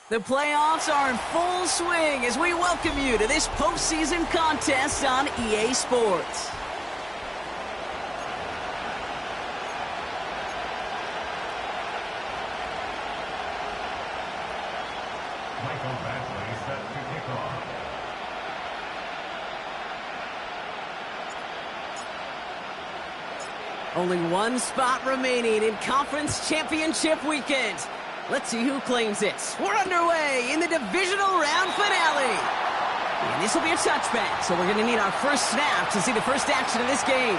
The playoffs are in full swing as we welcome you to this postseason contest on EA Sports. Michael Badgley set to kick off. Only one spot remaining in Conference Championship Weekend. Let's see who claims it. We're underway in the divisional round finale. And this will be a touchback, so we're going to need our first snap to see the first action of this game.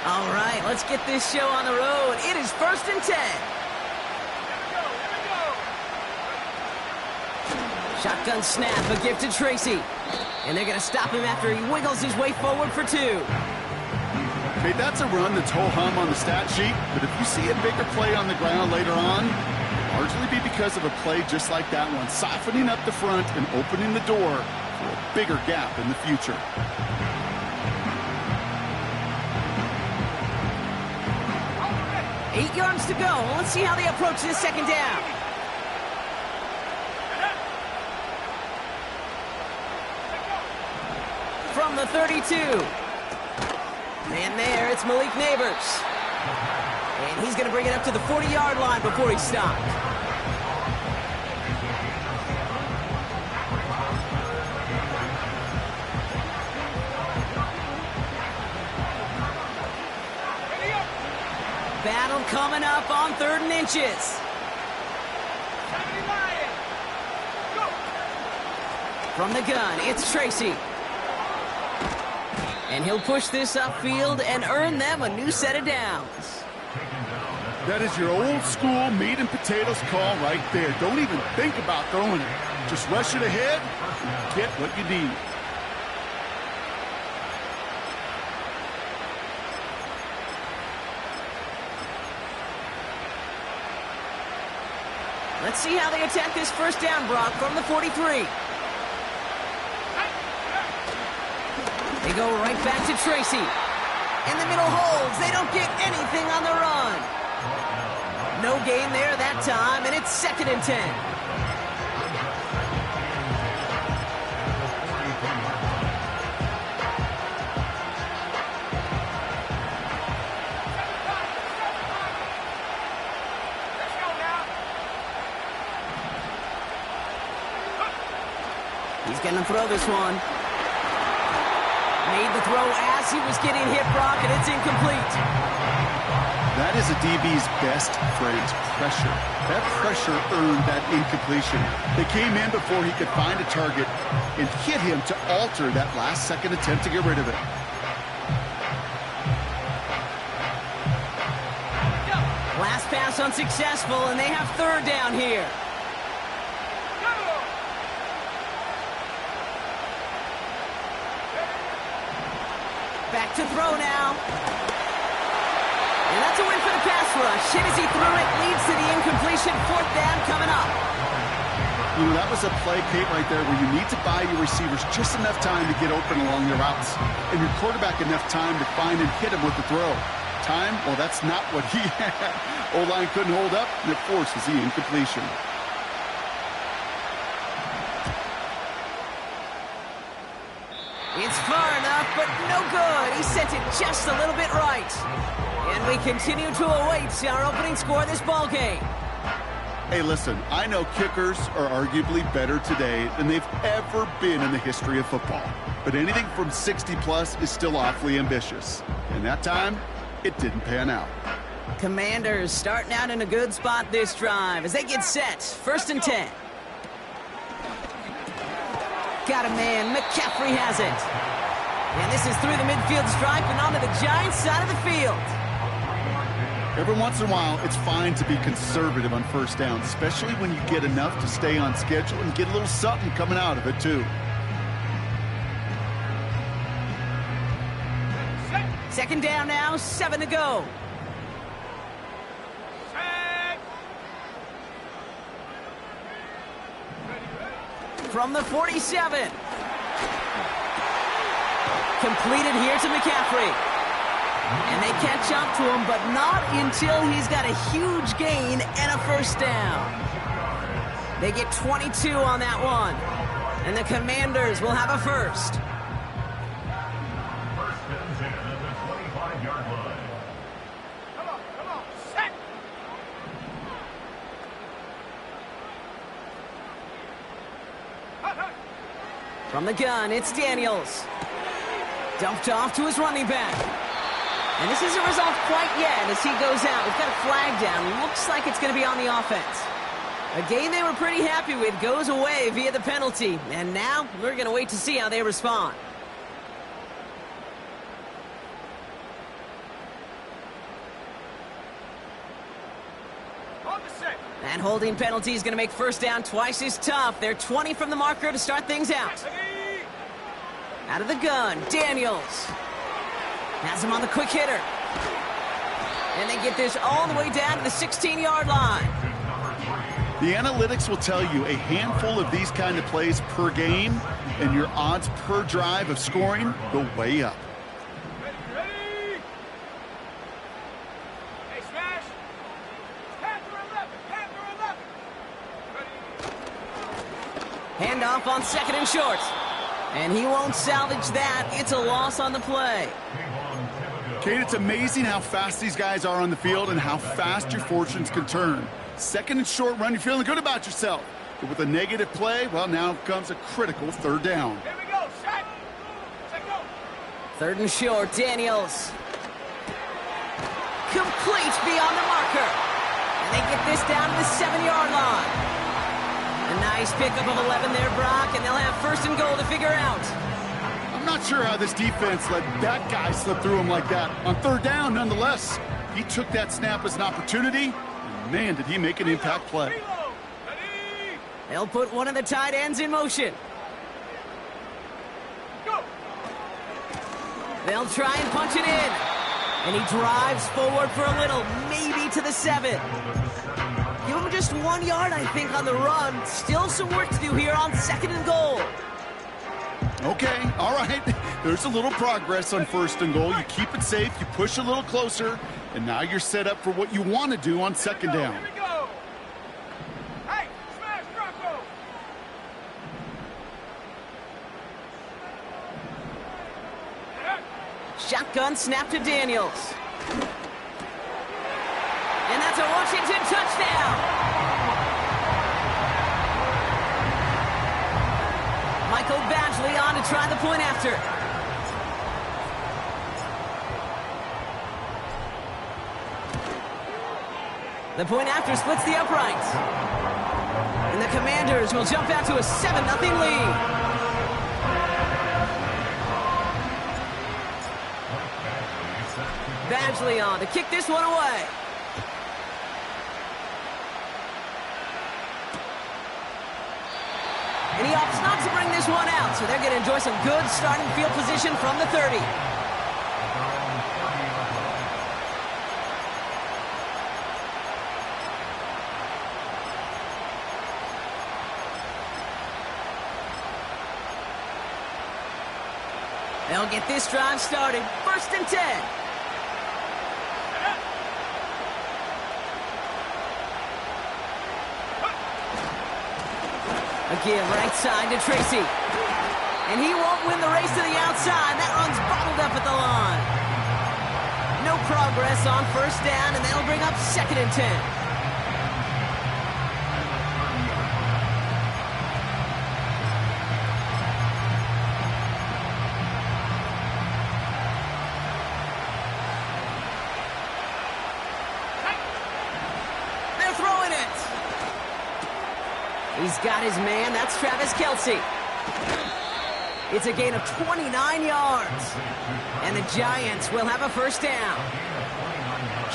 All right, let's get this show on the road. It is 1st and 10. Shotgun snap, a gift to Tracy. And they're going to stop him after he wiggles his way forward for 2. Okay, that's a run that's ho-hum on the stat sheet, but if you see a bigger play on the ground later on, largely be because of a play just like that one, softening up the front and opening the door for a bigger gap in the future. Eight yards to go. Let's see how they approach this second down. From the 32. And there, it's Malik Neighbors. And he's going to bring it up to the 40-yard line before he's stopped. Battle coming up on 3rd and inches. From the gun, it's Tracy. And he'll push this upfield and earn them a new set of downs. That is your old school meat and potatoes call right there. Don't even think about throwing it. Just rush it ahead and get what you need. Let's see how they attack this first down, Brock, from the 43. They go right back to Tracy. In the middle holds. They don't get anything on the run. No gain there that time, and it's 2nd and 10. He's going to throw this one. Made the throw as he was getting hit, Brock, and it's incomplete. That is a DB's best phrase, pressure. That pressure earned that incompletion. They came in before he could find a target and hit him to alter that last-second attempt to get rid of it. Last pass unsuccessful, and they have 3rd down here. Back to throw now. And that's a win for the pass rush. Hit as he threw it, leads to the incompletion. 4th down coming up. You know, that was a play, Kate, right there where you need to buy your receivers just enough time to get open along their routes. And your quarterback enough time to find and hit him with the throw. Time? Well, that's not what he had. O-line couldn't hold up, and it forces the incompletion. It's far enough, but no good. He sent it just a little bit right. And we continue to await our opening score of this ball game. Hey, listen, I know kickers are arguably better today than they've ever been in the history of football. But anything from 60-plus is still awfully ambitious. And that time, it didn't pan out. Commanders starting out in a good spot this drive as they get set. 1st and 10. Got a man. McCaffrey has it. And this is through the midfield stripe and onto the Giants side of the field. Every once in a while, it's fine to be conservative on 1st down, especially when you get enough to stay on schedule and get a little something coming out of it, too. 2nd down now, 7 to go. From the 47. Completed here to McCaffrey. And they catch up to him, but not until he's got a huge gain and a 1st down. They get 22 on that one. And the Commanders will have a 1st. 1st and 10 at the 25-yard line. Come on, set! From the gun, it's Daniels. Dumped off to his running back. And this isn't resolved quite yet as he goes out. We've got a flag down. Looks like it's going to be on the offense. A game they were pretty happy with goes away via the penalty. And now we're going to wait to see how they respond. That holding penalty is going to make 1st down twice as tough. They're 20 from the marker to start things out. Out of the gun, Daniels. Has him on the quick hitter. And they get this all the way down to the 16-yard line. The analytics will tell you a handful of these kind of plays per game, and your odds per drive of scoring go way up. Ready? Hey, smash! Panther 11! Ready? Handoff on 2nd and short. And he won't salvage that. It's a loss on the play. Kate, it's amazing how fast these guys are on the field and how fast your fortunes can turn. 2nd and short run, you're feeling good about yourself. But with a negative play, well, now comes a critical 3rd down. Here we go, set! Set, go! 3rd and short, Daniels. Complete beyond the marker. And they get this down to the 7-yard line. A nice pickup of 11 there, Brock, and they'll have 1st and goal to figure out. I'm not sure how this defense let that guy slip through him like that. On 3rd down, nonetheless, he took that snap as an opportunity, and man, did he make an impact play. Ready? They'll put one of the tight ends in motion. Go! They'll try and punch it in. And he drives forward for a little, maybe to the 7. Give him just 1 yard, I think, on the run. Still some work to do here on 2nd and goal. Okay, all right. There's a little progress on 1st and goal. You keep it safe, you push a little closer, and now you're set up for what you want to do on 2nd down. Here we go! Hey, smash, Rocco! Shotgun snap to Daniels. And that's a Washington touchdown. Michael Badgley on to try the point after. The point after splits the uprights. And the Commanders will jump out to a 7-0 lead. Badgley on to kick this one away. And he opts not to bring this one out, so they're going to enjoy some good starting field position from the 30. They'll get this drive started. 1st and 10. Again, right side to Tracy. And he won't win the race to the outside. That one's bottled up at the line. No progress on 1st down, and they'll bring up 2nd and 10. He's got his man. That's Travis Kelce. It's a gain of 29 yards. And the Giants will have a first down.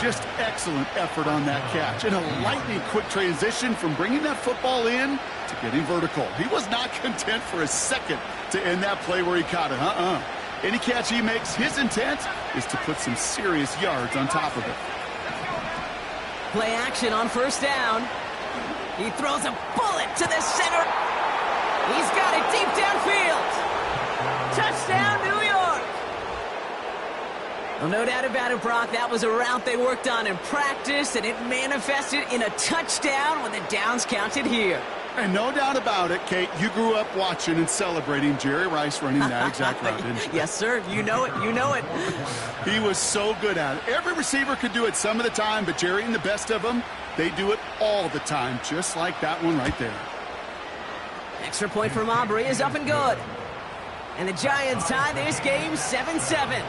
Just excellent effort on that catch. And a lightning quick transition from bringing that football in to getting vertical. He was not content for a second to end that play where he caught it. Any catch he makes, his intent is to put some serious yards on top of it. Play action on first down. He throws a bullet to the center. He's got it deep downfield. Touchdown, New York. Well, no doubt about it, Brock. That was a route they worked on in practice, and it manifested in a touchdown when the downs counted here. And no doubt about it, Kate, you grew up watching and celebrating Jerry Rice running that exact route, didn't you? Yes, sir. You know it. You know it. He was so good at it. Every receiver could do it some of the time, but Jerry and the best of them, they do it all the time, just like that one right there. Extra point from Aubrey is up and good. And the Giants tie this game 7-7.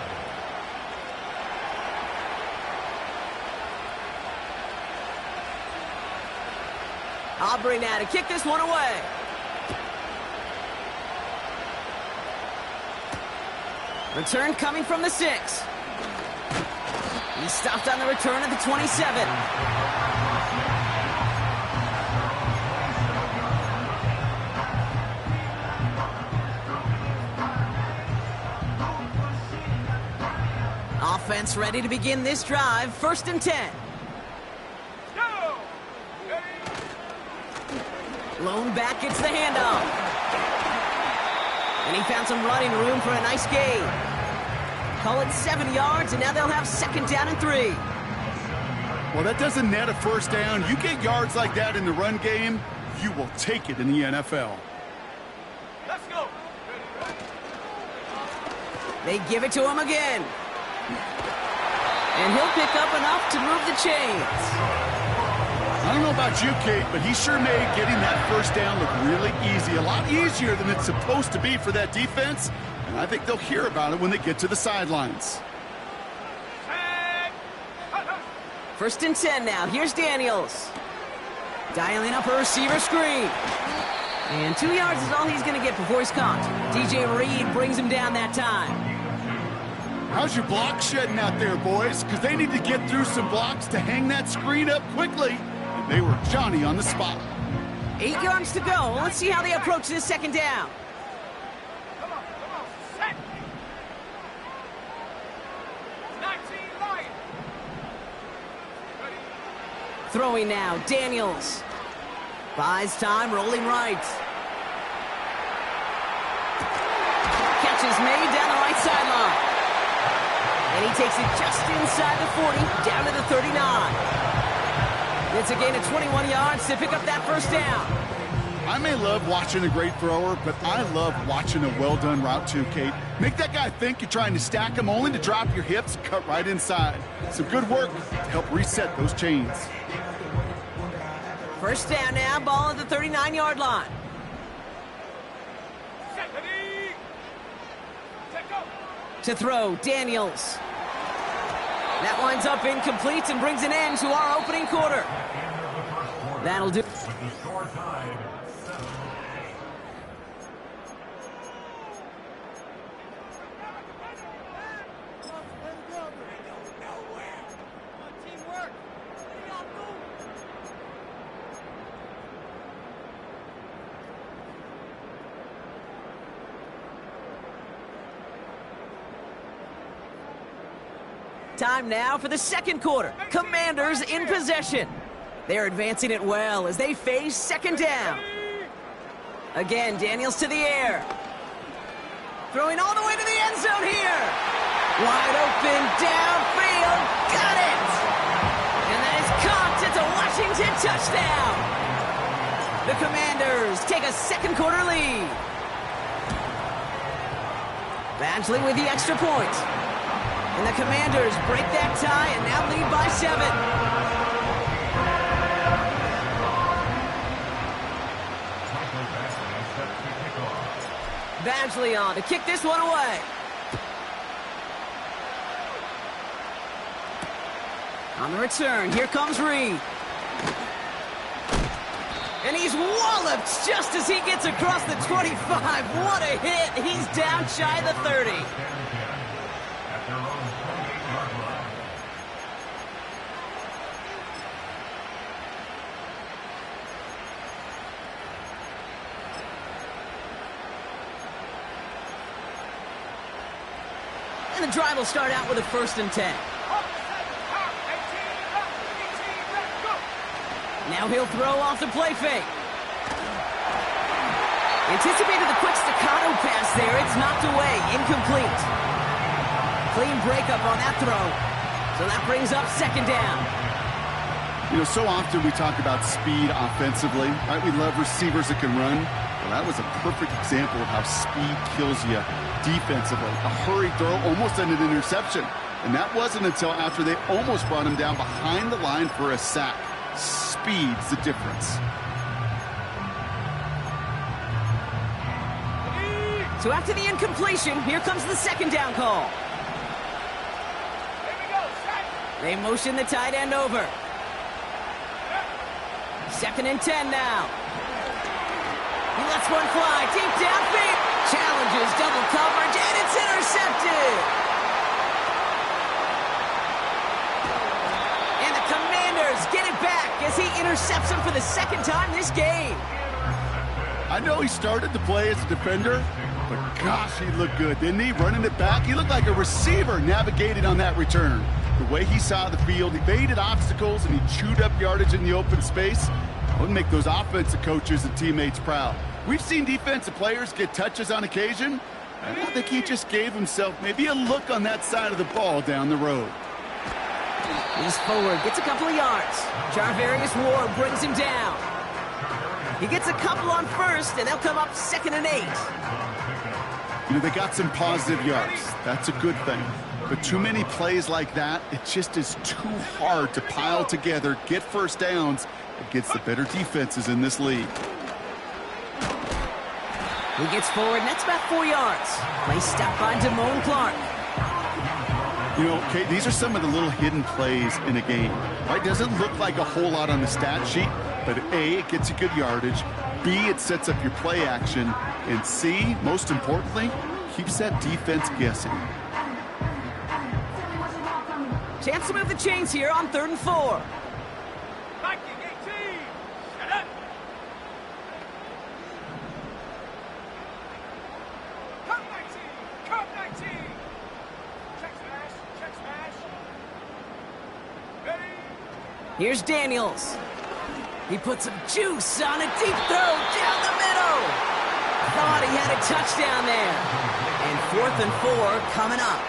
Aubrey now to kick this one away. Return coming from the 6. He stopped on the return at the 27. Offense ready to begin this drive. 1st and 10. Lone back gets the handoff. And he found some running room for a nice gain. Call it 7 yards, and now they'll have 2nd down and 3. Well, that doesn't net a first down. You get yards like that in the run game, you will take it in the NFL. Let's go. They give it to him again. And he'll pick up enough to move the chains. I don't know about you, Kate, but he sure made getting that first down look really easy. A lot easier than it's supposed to be for that defense. And I think they'll hear about it when they get to the sidelines. 1st and 10 now. Here's Daniels. Dialing up a receiver screen. And 2 yards is all he's going to get before he's caught. DJ Reed brings him down that time. How's your block shedding out there, boys? Because they need to get through some blocks to hang that screen up quickly. And they were Johnny on the spot. 8 yards to go. Let's see how they approach this 2nd down. Come on, set. 19 Lions. Throwing now, Daniels. Buys time, rolling right. Catch is made down the right sideline. And he takes it just inside the 40, down to the 39. It's a gain of 21 yards to pick up that first down. I may love watching a great thrower, but I love watching a well-done route too, Kate. Make that guy think you're trying to stack him only to drop your hips, cut right inside. Some good work to help reset those chains. First down now, ball at the 39-yard line. To throw, Daniels. That winds up incomplete and brings an end to our opening quarter. That'll do. Time now for the 2nd quarter. Commanders in possession. They're advancing it well as they face 2nd down. Again, Daniels to the air. Throwing all the way to the end zone here. Wide open, downfield. Got it! And that is caught. It's a Washington touchdown. The Commanders take a 2nd quarter lead. Badgley with the extra point. And the Commanders break that tie and now lead by 7. Badgley on to kick this one away. On the return, here comes Reed. And he's walloped just as he gets across the 25. What a hit. He's down shy of the 30. At their own 28-yard line. And the drive will start out with a 1st and 10. Now he'll throw off the play fake. Anticipated the quick staccato pass there. It's knocked away. Incomplete. Clean breakup on that throw. So that brings up 2nd down. You know, so often we talk about speed offensively, right? We love receivers that can run. Well, that was a perfect example of how speed kills you defensively. A hurried throw almost ended an interception. And that wasn't until after they almost brought him down behind the line for a sack. Speed's the difference. So after the incompletion, here comes the 2nd down call. They motion the tight end over. 2nd and 10 now. He lets one fly deep downfield. Challenges double coverage, and it's intercepted. And the Commanders get it back as he intercepts him for the 2nd time this game. I know he started the play as a defender, but gosh, he looked good, didn't he? Running it back, he looked like a receiver navigated on that return. The way he saw the field, he evaded obstacles, and he chewed up yardage in the open space. That would make those offensive coaches and teammates proud. We've seen defensive players get touches on occasion, and I think he just gave himself maybe a look on that side of the ball down the road. He's forward, gets a couple of yards. Charvarius Ward brings him down. He gets a couple on 1st, and they'll come up 2nd and 8. You know, they got some positive yards. That's a good thing. But too many plays like that, it just is too hard to pile together, get 1st downs against the better defenses in this league. He gets forward, and that's about 4 yards. Play stopped by Damone Clark. You know, okay, these are some of the little hidden plays in a game, right? Doesn't look like a whole lot on the stat sheet, but A, it gets you good yardage, B, it sets up your play action, and C, most importantly, keeps that defense guessing. Chance to move the chains here on 3rd and 4. Viking 18. Shut up. Come 19. Come 19. Check smash. Check smash. Ready. Here's Daniels. He put some juice on a deep throw down the middle. Thought he had a touchdown there. And 4th and 4 coming up.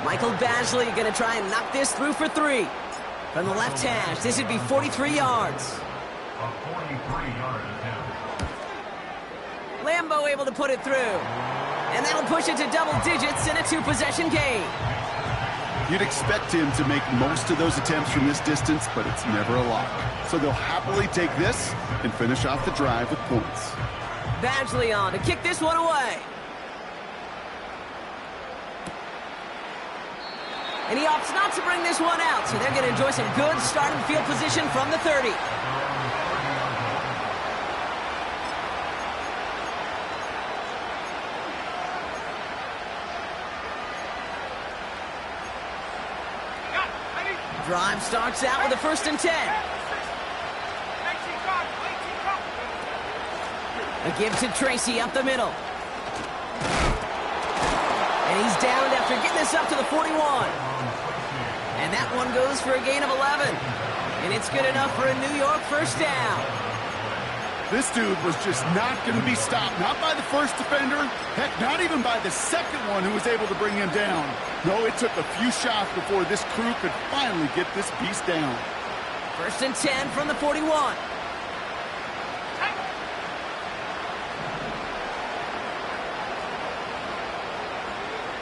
Michael Badgley going to try and knock this through for 3. From the left hash, this would be 43 yards. A 43-yard attempt. Lambo able to put it through. And that'll push it to double digits in a 2-possession game. You'd expect him to make most of those attempts from this distance, but it's never a lock. So they'll happily take this and finish off the drive with points. Badgley on to kick this one away. And he opts not to bring this one out, so they're going to enjoy some good starting field position from the 30. Drive starts out with a 1st and 10. A give to Tracy up the middle. And he's downed after getting this up to the 41. And that one goes for a gain of 11. And it's good enough for a New York 1st down. This dude was just not going to be stopped. Not by the first defender. Heck, not even by the second one who was able to bring him down. No, it took a few shots before this crew could finally get this beast down. 1st and 10 from the 41.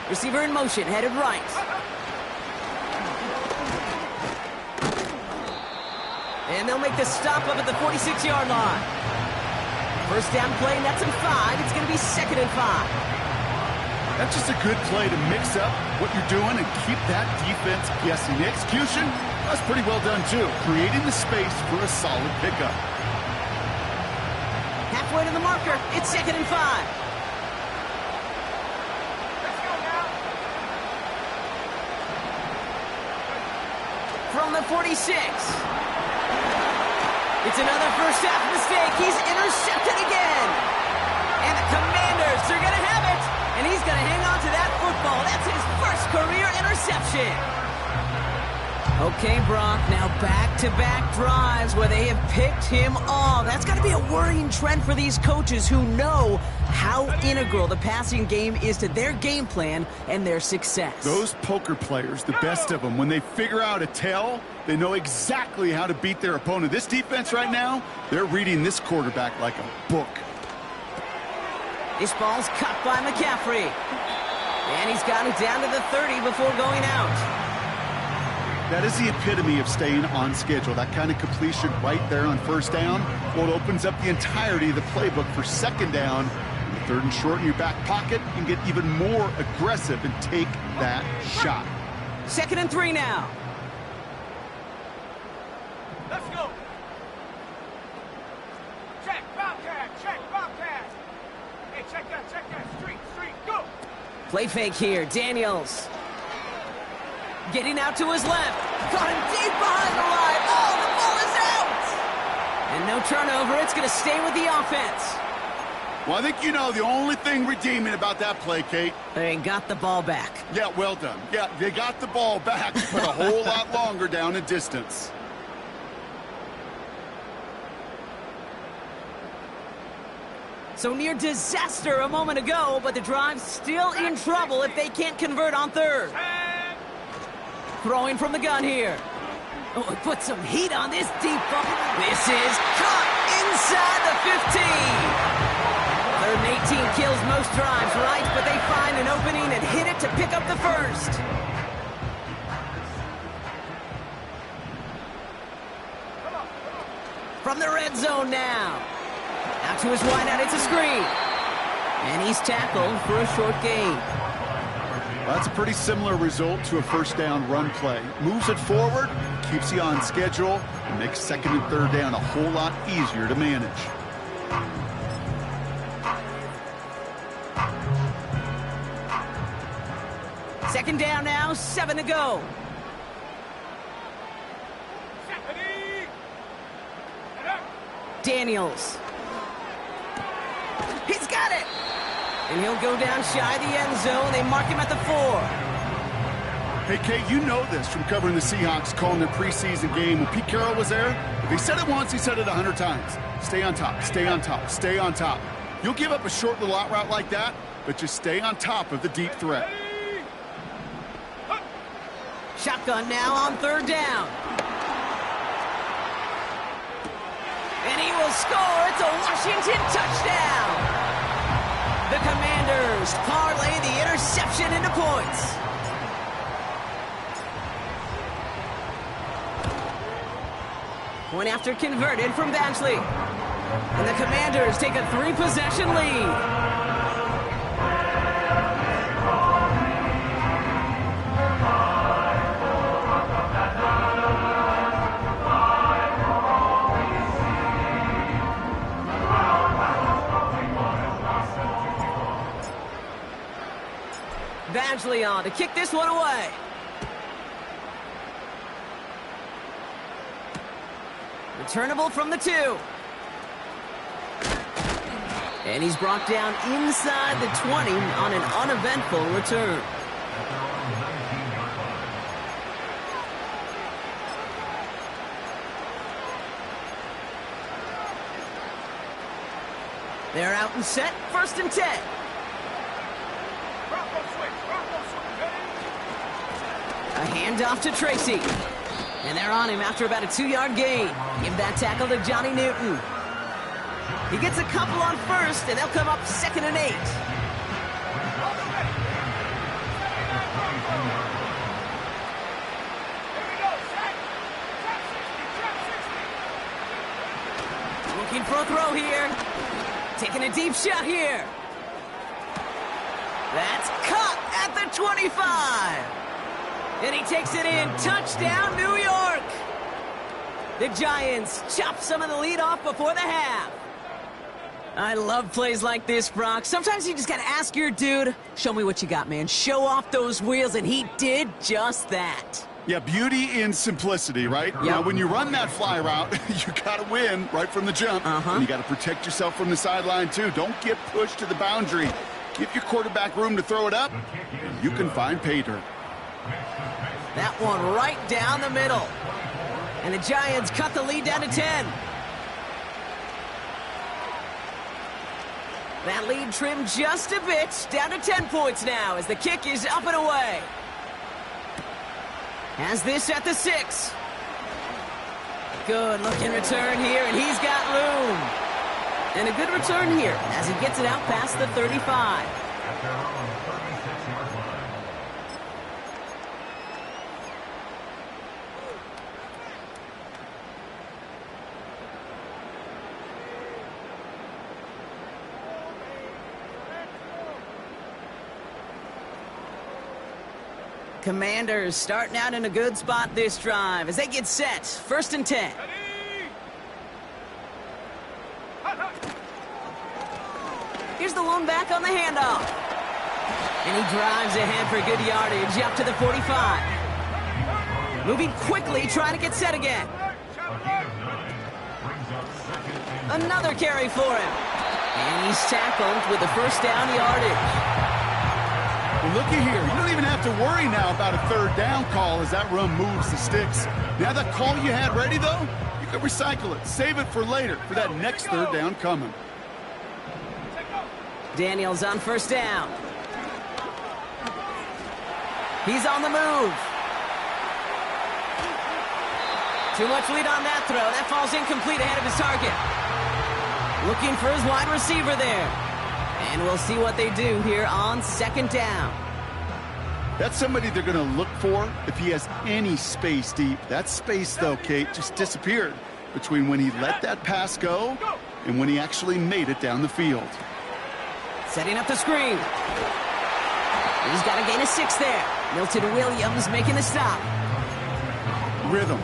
Receiver in motion, headed right. And they'll make the stop up at the 46-yard line. 1st down play, nets him 5. It's going to be 2nd and 5. That's just a good play to mix up what you're doing and keep that defense guessing. The execution, That's pretty well done, too. Creating the space for a solid pickup. Halfway to the marker. It's 2nd and 5. Let's go now. From the 46. It's another first half mistake. He's intercepted again. And the Commanders are going to have it. And he's going to hang on to that football. That's his first career interception. Okay, Brock, now back-to-back drives where they have picked him off. That's got to be a worrying trend for these coaches who know how integral the passing game is to their game plan and their success. Those poker players, the best of them, when they figure out a tell, they know exactly how to beat their opponent. This defense right now, they're reading this quarterback like a book. This ball's cut by McCaffrey. And he's got it down to the 30 before going out. That is the epitome of staying on schedule. That kind of completion right there on first down. Well, it opens up the entirety of the playbook for second down. Third and short in your back pocket, you can get even more aggressive and take that shot. 2nd and 3 now. Let's go. Check, Bobcat. Check, Bobcat. Hey, check that. Street, go. Play fake here. Daniels. Getting out to his left. Caught him deep behind the line. Oh, the ball is out. And no turnover. It's going to stay with the offense. Well, I think you know the only thing redeeming about that play, Kate. They got the ball back. Yeah, well done. Yeah, they got the ball back, but a whole lot longer down in distance. So near disaster a moment ago, but the drive's still in trouble if they can't convert on third. Throwing from the gun here. Oh, put some heat on this deep ball. This is caught inside the 15. 3rd and 18 kills most drives, right? But they find an opening and hit it to pick up the first. From the red zone now. Out to his wideout, it's a screen. And he's tackled for a short gain. That's a pretty similar result to a first down run play. Moves it forward, keeps you on schedule, and makes 2nd and 3rd down a whole lot easier to manage. Second down now, 7 to go. Daniels. He's got it! And he'll go down shy of the end zone. They mark him at the 4. Hey, Kate, you know this from covering the Seahawks, calling their preseason game. When Pete Carroll was there, if he said it once, he said it 100 times. Stay on top, stay on top, stay on top. You'll give up a short little out route like that, but just stay on top of the deep threat. Shotgun now on 3rd down. And he will score. It's a Washington touchdown. The Commanders parlay the interception into points. Point after converted from Badgley. And the Commanders take a 3-possession lead. Badgley on to kick this one away. Returnable from the 2. And he's brought down inside the 20 on an uneventful return. They're out and set, 1st and 10. A handoff to Tracy. And they're on him after about a 2-yard gain. Give that tackle to Johnny Newton. He gets a couple on 1st, and they'll come up 2nd and 8. Looking for a throw here. Taking a deep shot here. That's caught at the 25. And he takes it in. Touchdown, New York. The Giants chop some of the lead off before the half. I love plays like this, Brock. Sometimes you just got to ask your dude, show me what you got, man. Show off those wheels, and he did just that. Yeah, beauty in simplicity, right? Yep. Now, when you run that fly route, you got to win right from the jump. And you got to protect yourself from the sideline, too. Don't get pushed to the boundary. Give your quarterback room to throw it up, and you can find pay dirt. That one right down the middle. And the Giants cut the lead down to 10. That lead trimmed just a bit, down to 10 points now as the kick is up and away. Has this at the 6. Good looking return here, and he's got room. And a good return here as he gets it out past the 35. At their own 36-yard line. Commanders starting out in a good spot this drive as they get set. 1st and 10. Ready? Hut, hut. Here's the lone back on the handoff. And he drives ahead for good yardage up to the 45. Moving quickly, trying to get set again. Another carry for him. And he's tackled with the first down yardage. Well, looky here. You don't even have to worry now about a 3rd down call as that run moves the sticks. Now that call you had ready, though, you can recycle it. Save it for later for that next 3rd down coming. Daniels on 1st down. He's on the move. Too much lead on that throw. That falls incomplete ahead of his target. Looking for his wide receiver there. And we'll see what they do here on 2nd down. That's somebody they're going to look for if he has any space deep. That space, though, Kate, just disappeared between when he let that pass go and when he actually made it down the field. Setting up the screen. He's got a gain of 6 there. Milton Williams making the stop. Rhythm.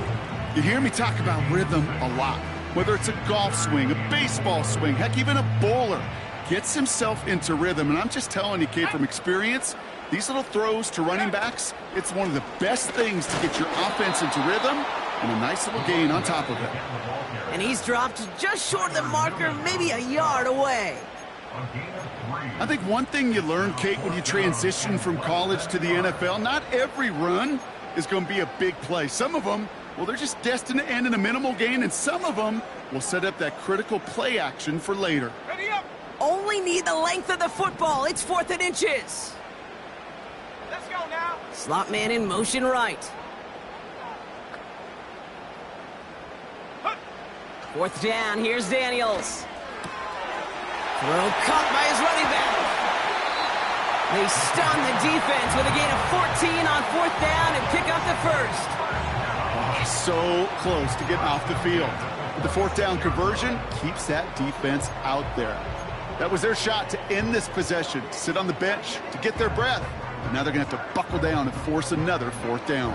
You hear me talk about rhythm a lot. Whether it's a golf swing, a baseball swing, heck, even a bowler. Gets himself into rhythm, and I'm just telling you, Kate, from experience, these little throws to running backs, it's one of the best things to get your offense into rhythm and a nice little gain on top of it. And he's dropped just short of the marker, maybe a yard away. I think one thing you learn, Kate, when you transition from college to the NFL, not every run is going to be a big play. Some of them, well, they're just destined to end in a minimal gain, and some of them will set up that critical play action for later. Ready up. Only need the length of the football. It's 4th and inches. Let's go now. Slot man in motion right. 4th down. Here's Daniels. Throw caught by his running back. They stun the defense with a gain of 14 on 4th down and pick up the 1st. Oh, so close to getting off the field. But the 4th down conversion keeps that defense out there. That was their shot to end this possession, to sit on the bench, to get their breath. And now they're going to have to buckle down and force another 4th down.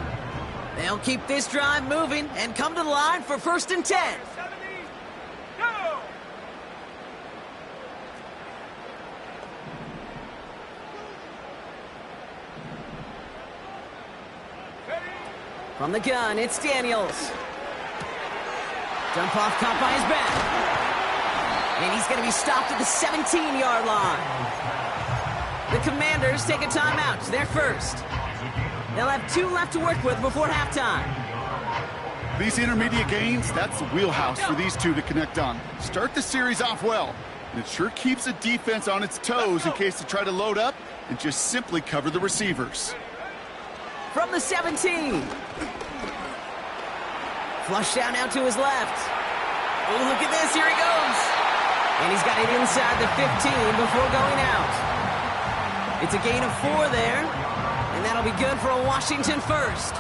They'll keep this drive moving and come to the line for 1st and 10. 70. Go. Ready. From the gun, it's Daniels. Dump off caught by his back. And he's going to be stopped at the 17-yard line. The Commanders take a timeout. They're first. They'll have 2 left to work with before halftime. These intermediate gains, that's the wheelhouse for these two to connect on. Start the series off well, and it sure keeps the defense on its toes in case they try to load up and just simply cover the receivers. From the 17. Flush down now to his left. Oh, look at this. Here he goes. And he's got it inside the 15 before going out. It's a gain of 4 there. And that'll be good for a Washington 1st.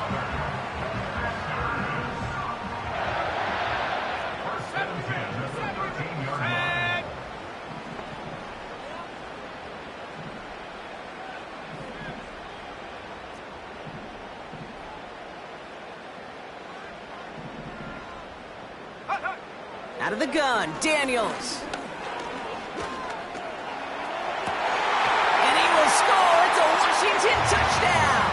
Out of the gun, Daniels. And he will score. It's a Washington touchdown.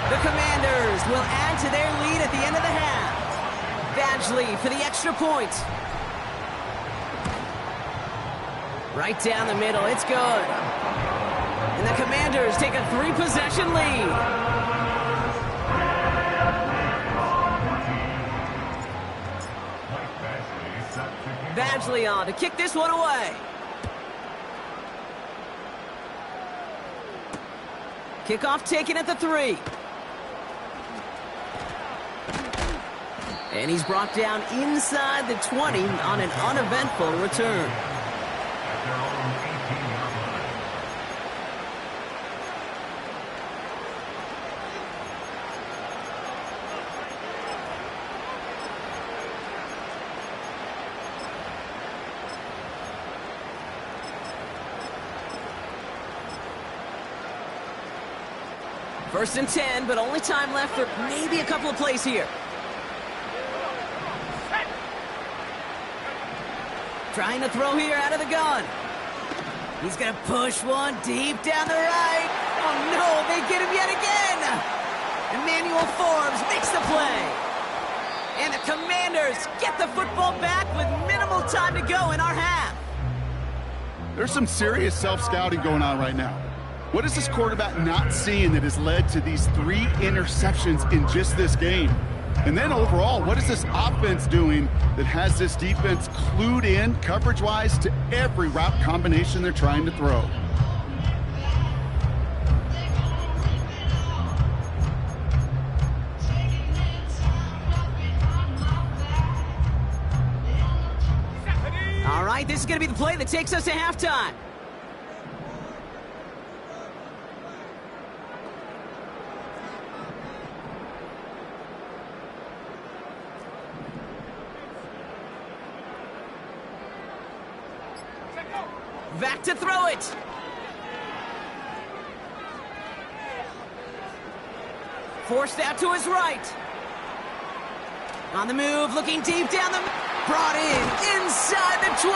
The Commanders will add to their lead at the end of the half. Badgley for the extra point. Right down the middle, it's good. And the Commanders take a 3-possession lead. Badgley on to kick this one away. Kickoff taken at the 3. And he's brought down inside the 20 on an uneventful return. At their own 18-yard line. First and 10, but only time left for maybe a couple of plays here. Trying to throw here out of the gun. He's going to push one deep down the right. Oh, no, they get him yet again. Emmanuel Forbes makes the play. And the Commanders get the football back with minimal time to go in our half. There's some serious self-scouting going on right now. What is this quarterback not seeing that has led to these 3 interceptions in just this game? And then overall, what is this offense doing that has this defense clued in coverage-wise to every route combination they're trying to throw? All right, this is going to be the play that takes us to halftime. Back to throw it. Forced out to his right. On the move, looking deep down the... Brought in inside the 20.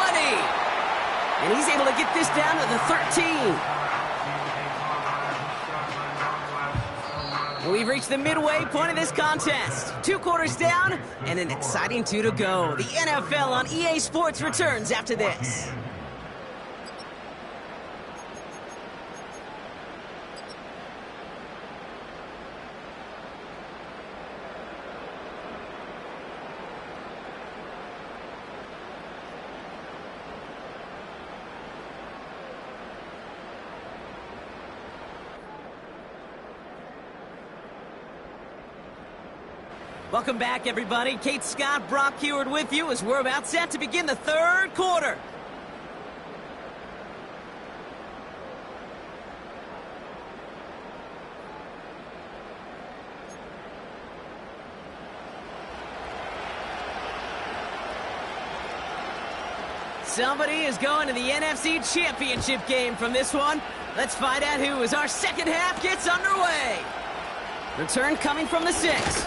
And he's able to get this down to the 13. We've reached the midway point of this contest. 2 quarters down and an exciting 2 to go. The NFL on EA Sports returns after this. Welcome back, everybody. Kate Scott, Brock Huard with you as we're about set to begin the 3rd quarter. Somebody is going to the NFC Championship game from this one. Let's find out who as our second half gets underway. Return coming from the 6.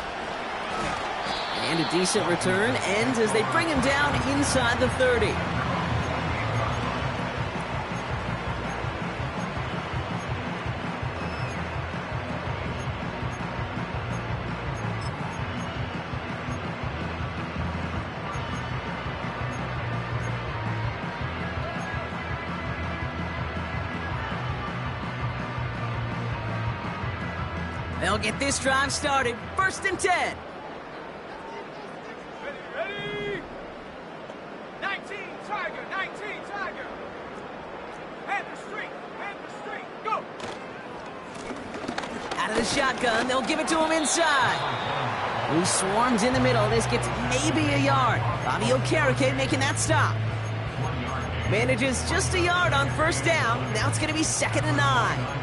And a decent return ends as they bring him down inside the 30. They'll get this drive started. First and 10. Ready? 19, Tiger, 19, Tiger. Hand the street, go. Out of the shotgun, they'll give it to him inside. He swarms in the middle. This gets maybe a yard. Bobby Okereke making that stop. Manages just a yard on first down. Now it's going to be 2nd and 9.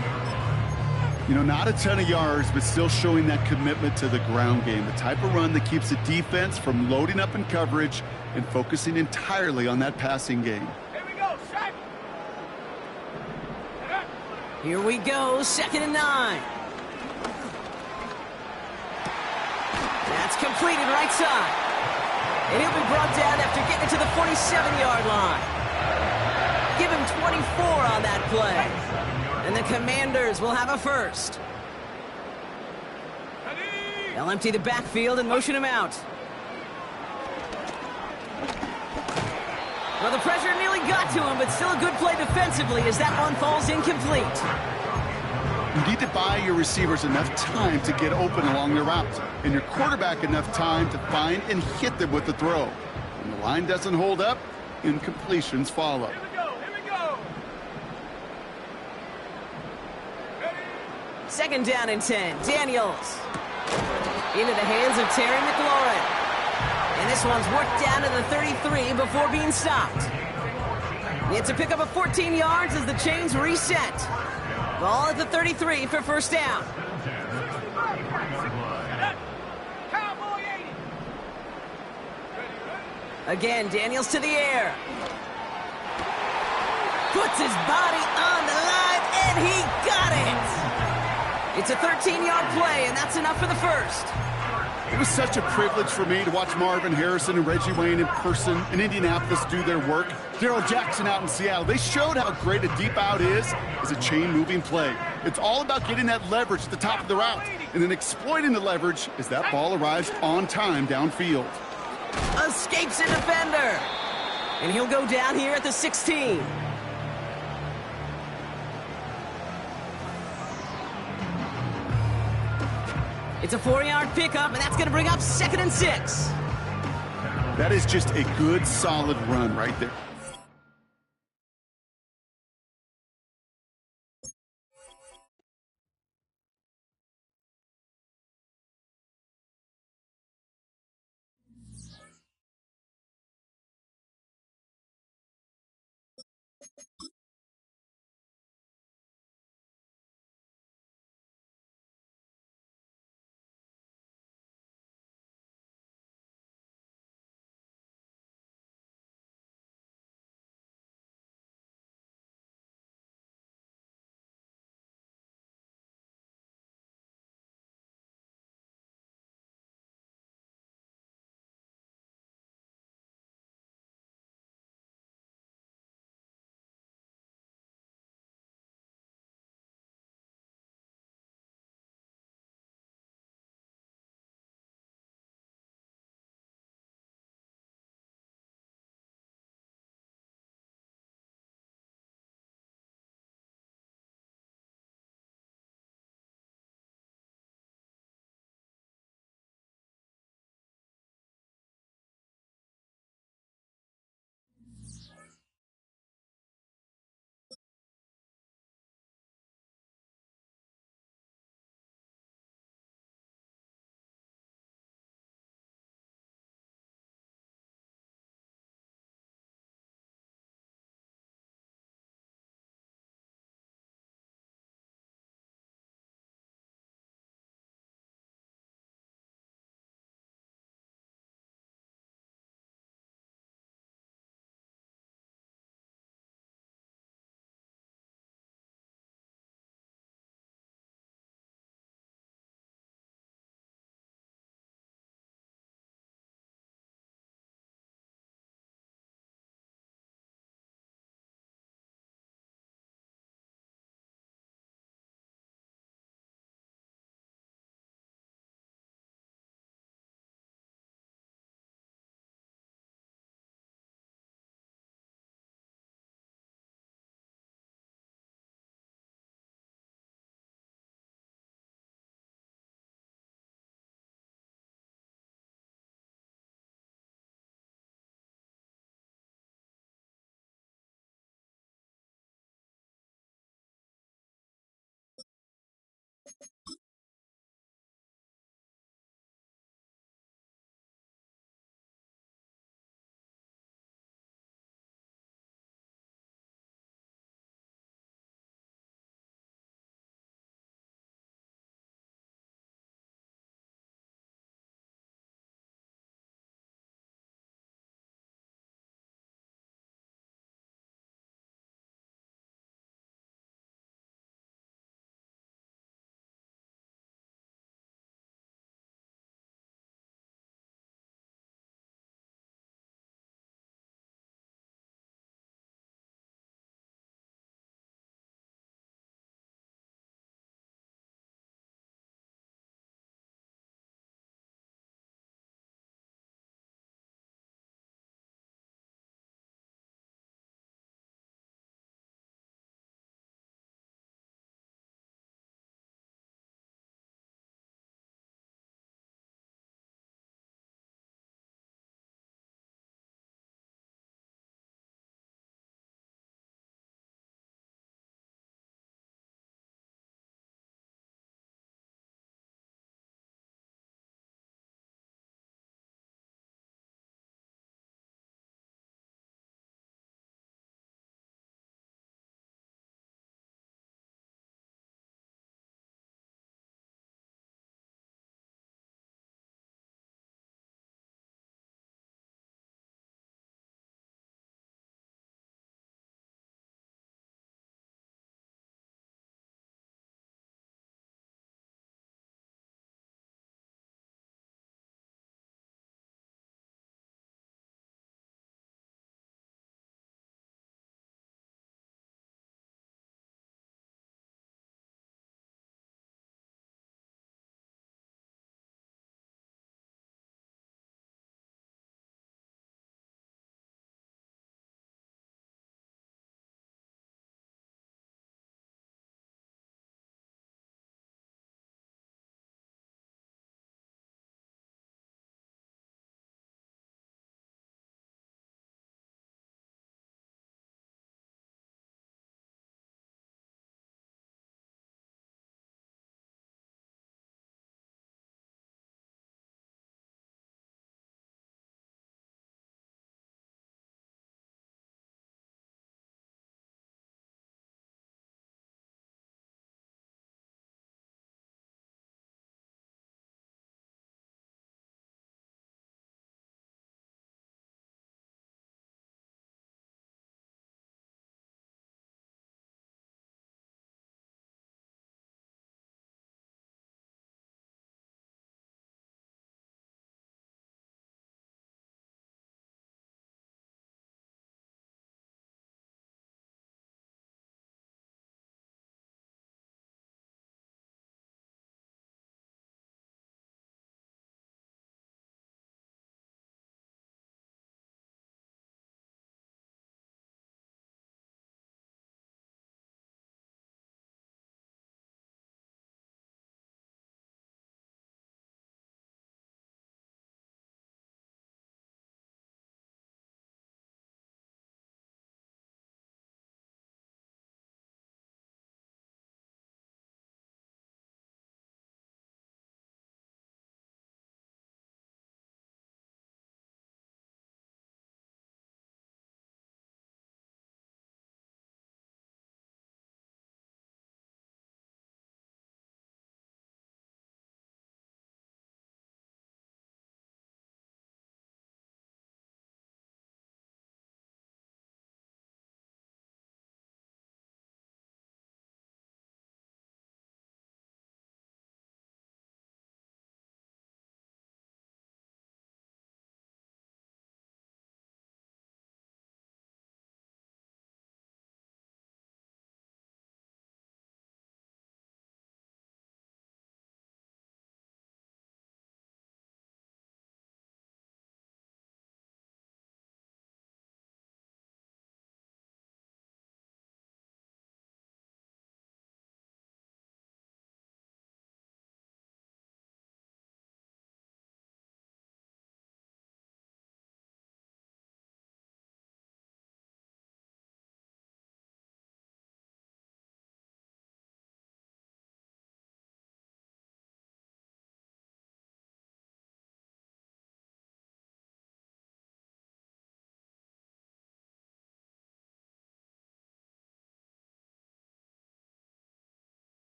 You know, not a ton of yards, but still showing that commitment to the ground game. The type of run that keeps the defense from loading up in coverage and focusing entirely on that passing game. Here we go, set. Here we go, 2nd and 9. That's completed right side. And he'll be brought down after getting to the 47-yard line. Give him 24 on that play. And the Commanders will have a first. They'll empty the backfield and motion him out. Well, the pressure nearly got to him, but still a good play defensively as that one falls incomplete. You need to buy your receivers enough time to get open along their routes, and your quarterback enough time to find and hit them with the throw. When the line doesn't hold up, incompletions follow. Here we go. Here we go. Ready? Second down and 10. Daniels. Into the hands of Terry McLaurin. And this one's worked down to the 33 before being stopped. It's a pickup of 14 yards as the chains reset. Ball at the 33 for first down. Cowboy 80. Again, Daniels to the air. Puts his body on the line, and he got it! It's a 13-yard play, and that's enough for the first. It was such a privilege for me to watch Marvin Harrison and Reggie Wayne in person in Indianapolis do their work. Darrell Jackson out in Seattle. They showed how great a deep out is as a chain-moving play. It's all about getting that leverage at the top of the route and then exploiting the leverage as that ball arrives on time downfield. Escapes a defender. And he'll go down here at the 16. It's a 4-yard pickup, and that's going to bring up 2nd and 6. That is just a good, solid run right there.